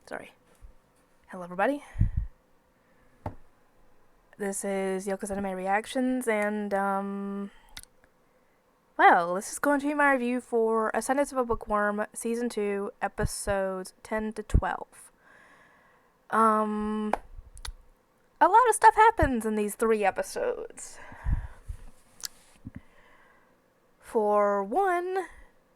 Sorry. Hello, everybody. This is Yoko's Anime Reactions, and, well, this is going to be my review for Ascendance of a Bookworm, Season 2, Episodes 10 to 12. A lot of stuff happens in these 3 episodes. For one,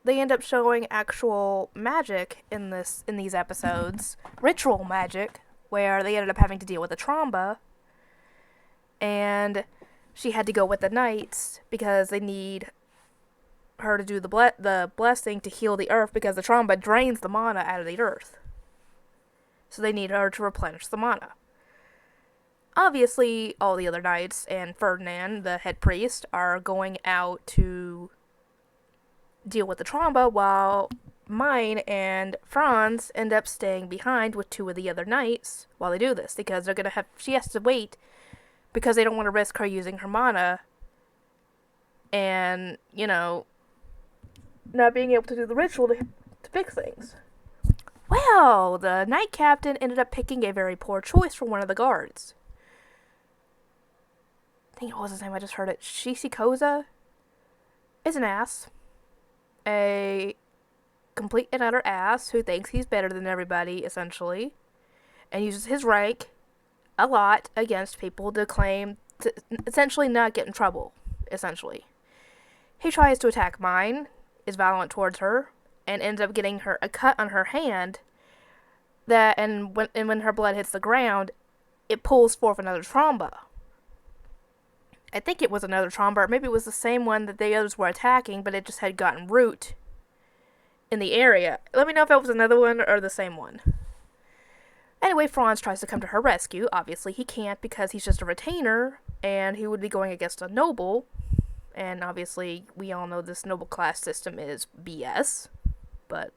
they end up showing actual magic in these episodes, ritual magic, where they ended up having to deal with a tromba, and she had to go with the knights because they need her to do the blessing to heal the earth because the tromba drains the mana out of the earth. So they need her to replenish the mana. Obviously, all the other knights and Ferdinand, the head priest, are going out to deal with the tromba while Mine and Franz end up staying behind with 2 of the other knights while they do this because she has to wait because they don't want to risk her using her mana and, not being able to do the ritual to fix things. Well, the knight captain ended up picking a very poor choice for one of the guards. I think it was his name, I just heard it. Shishikoza is an ass. A complete and utter ass who thinks he's better than everybody, essentially, and uses his rank a lot against people to claim to essentially not get in trouble, essentially. He tries to attack Mine, is violent towards her, and ends up getting her a cut on her hand and when her blood hits the ground, it pulls forth another tromba. I think it was another tromba, or maybe it was the same one that the others were attacking, but it just had gotten root in the area. Let me know if it was another one or the same one. Anyway, Franz tries to come to her rescue. Obviously, he can't because he's just a retainer, and he would be going against a noble. And obviously, we all know this noble class system is BS, but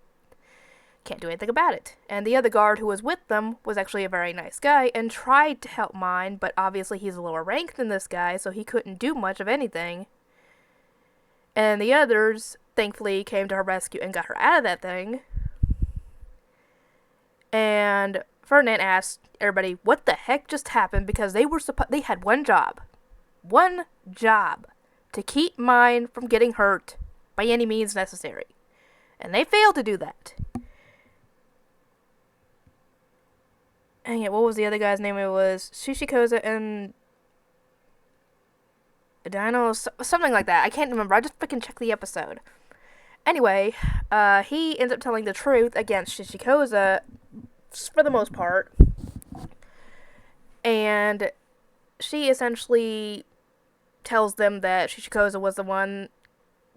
can't do anything about it. And the other guard who was with them was actually a very nice guy and tried to help Mine, but obviously he's a lower rank than this guy, so he couldn't do much of anything. And the others, thankfully, came to her rescue and got her out of that thing. And Ferdinand asked everybody what the heck just happened because they had one job. One job. To keep Mine from getting hurt by any means necessary. And they failed to do that. Dang it, what was the other guy's name? It was Shishikoza and Dino, something like that. I can't remember. I just freaking checked the episode. Anyway, he ends up telling the truth against Shishikoza for the most part. And she essentially tells them that Shishikoza was the one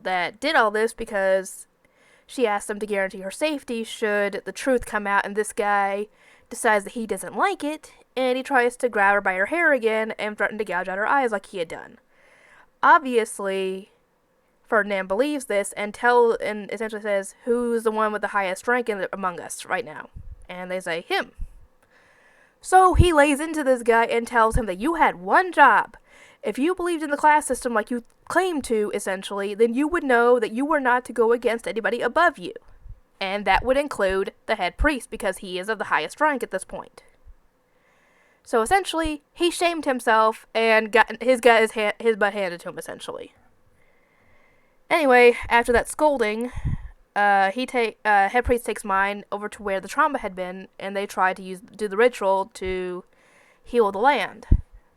that did all this because she asked them to guarantee her safety should the truth come out, and this guy decides that he doesn't like it, and he tries to grab her by her hair again and threaten to gouge out her eyes like he had done. Obviously, Ferdinand believes this and essentially says, who's the one with the highest rank among us right now? And they say, him. So he lays into this guy and tells him that you had one job. If you believed in the class system like you claim to, essentially, then you would know that you were not to go against anybody above you. And that would include the head priest, because he is of the highest rank at this point. So essentially, he shamed himself and got his butt handed to him, essentially. Anyway, after that scolding, head priest takes Mine over to where the tromba had been, and they try to do the ritual to heal the land.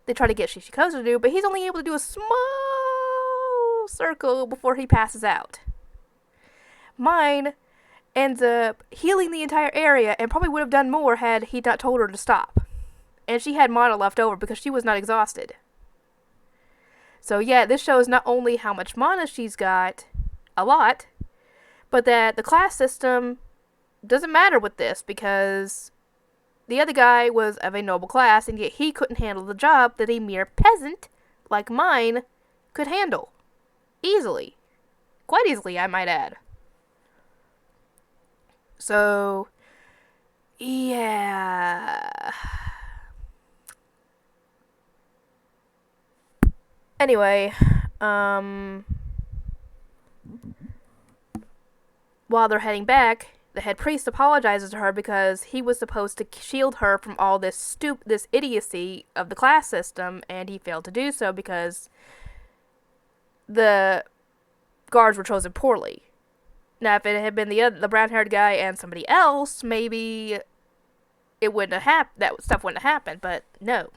They try to get Shishikoza to do, but he's only able to do a small circle before he passes out. Mine ends up healing the entire area and probably would have done more had he not told her to stop. And she had mana left over because she was not exhausted. So yeah, this shows not only how much mana she's got, a lot, but that the class system doesn't matter with this because the other guy was of a noble class, and yet he couldn't handle the job that a mere peasant like Mine could handle. Easily. Quite easily, I might add. So, yeah. Anyway, while they're heading back, the head priest apologizes to her because he was supposed to shield her from all this idiocy of the class system, and he failed to do so because the guards were chosen poorly. Now, if it had been the brown-haired guy and somebody else, maybe it wouldn't have happened. That stuff wouldn't have happened, but no.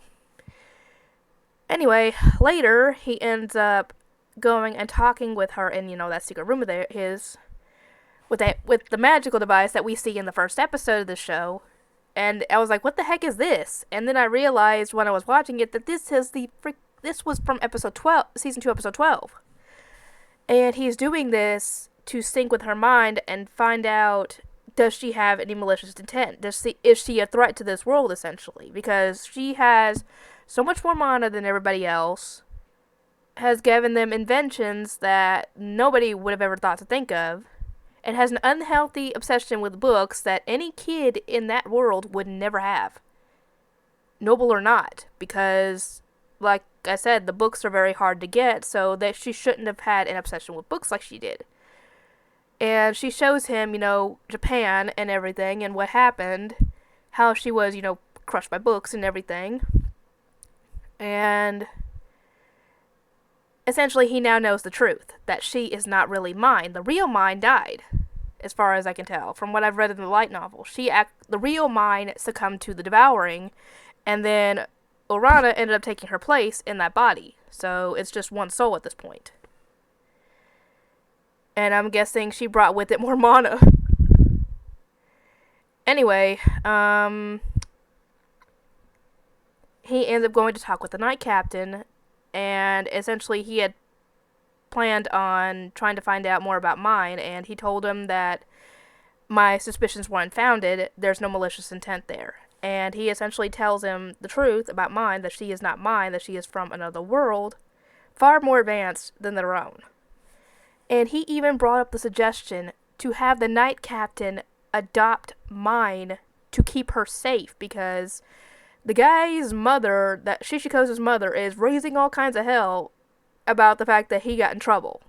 Anyway, later he ends up going and talking with her in, that secret room of his, with the magical device that we see in the first episode of the show. And I was like, what the heck is this? And then I realized when I was watching it that this was from episode 12, season 2, episode 12. And he's doing this to sync with her mind and find out, does she have any malicious intent? Is she a threat to this world, essentially? Because she has so much more mana than everybody else, has given them inventions that nobody would have ever thought to think of, and has an unhealthy obsession with books that any kid in that world would never have. Noble or not, because, like I said, the books are very hard to get, so that she shouldn't have had an obsession with books like she did. And she shows him, Japan and everything, and what happened, how she was, crushed by books and everything. And essentially he now knows the truth, that she is not really mine. The real mine died, as far as I can tell, from what I've read in the light novel. The real mine succumbed to the devouring, and then Orana ended up taking her place in that body. So it's just one soul at this point. And I'm guessing she brought with it more mana. Anyway, he ends up going to talk with the Knight Captain, and essentially he had planned on trying to find out more about mine, and he told him that my suspicions were unfounded, there's no malicious intent there. And he essentially tells him the truth about mine, that she is not mine, that she is from another world, far more advanced than their own. And he even brought up the suggestion to have the Knight Captain adopt mine to keep her safe, because the guy's mother, that Shishiko's mother, is raising all kinds of hell about the fact that he got in trouble.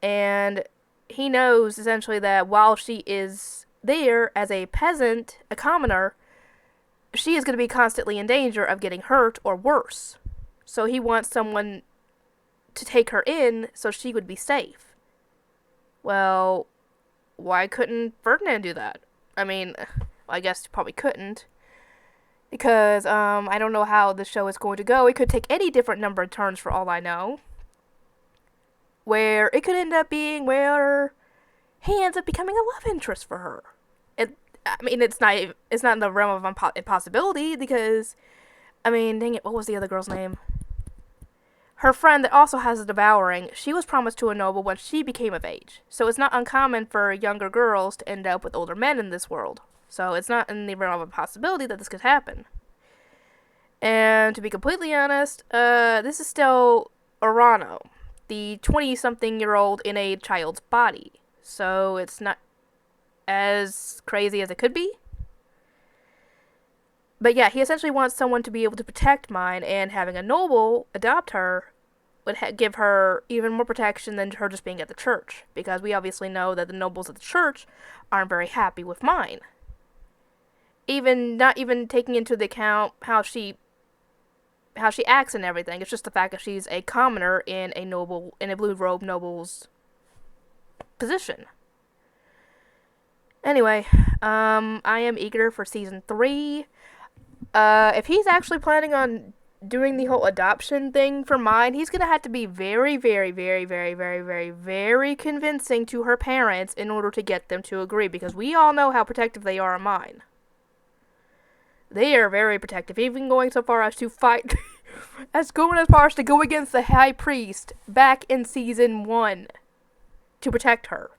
And he knows, essentially, that while she is there as a peasant, a commoner, she is going to be constantly in danger of getting hurt or worse. So he wants someone to take her in so she would be safe. Well, why couldn't Ferdinand do that? I mean, I guess he probably couldn't. Because, I don't know how the show is going to go. It could take any different number of turns for all I know. Where it could end up being where he ends up becoming a love interest for her. It's not in the realm of impossibility, because, dang it, what was the other girl's name? Her friend that also has a devouring, she was promised to a noble when she became of age. So it's not uncommon for younger girls to end up with older men in this world. So it's not in the realm of possibility that this could happen. And to be completely honest, this is still Orano, the 20-something-year-old in a child's body. So it's not as crazy as it could be. But yeah, he essentially wants someone to be able to protect mine, and having a noble adopt her would give her even more protection than her just being at the church. Because we obviously know that the nobles at the church aren't very happy with mine. Not even taking into the account how she acts and everything. It's just the fact that she's a commoner in a blue robe noble's position. Anyway, I am eager for season 3. If he's actually planning on doing the whole adoption thing for mine, he's gonna have to be very, very, very, very, very, very, very convincing to her parents in order to get them to agree, because we all know how protective they are of mine. They are very protective, even going so far as to fight, going as far as to go against the High Priest back in season 1 to protect her.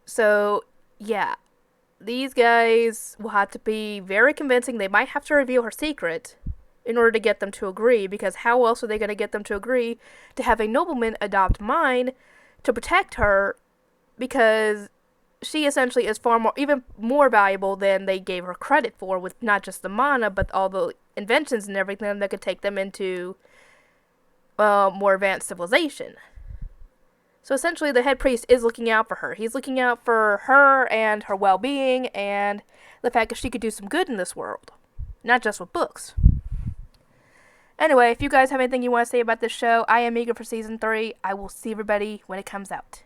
So, yeah. These guys will have to be very convincing. They might have to reveal her secret in order to get them to agree, because how else are they going to get them to agree to have a nobleman adopt mine to protect her, because she essentially is even more valuable than they gave her credit for, with not just the mana, but all the inventions and everything that could take them into more advanced civilization. So essentially, the head priest is looking out for her. He's looking out for her and her well-being and the fact that she could do some good in this world, not just with books. Anyway, if you guys have anything you want to say about this show, I am eager for season 3. I will see everybody when it comes out.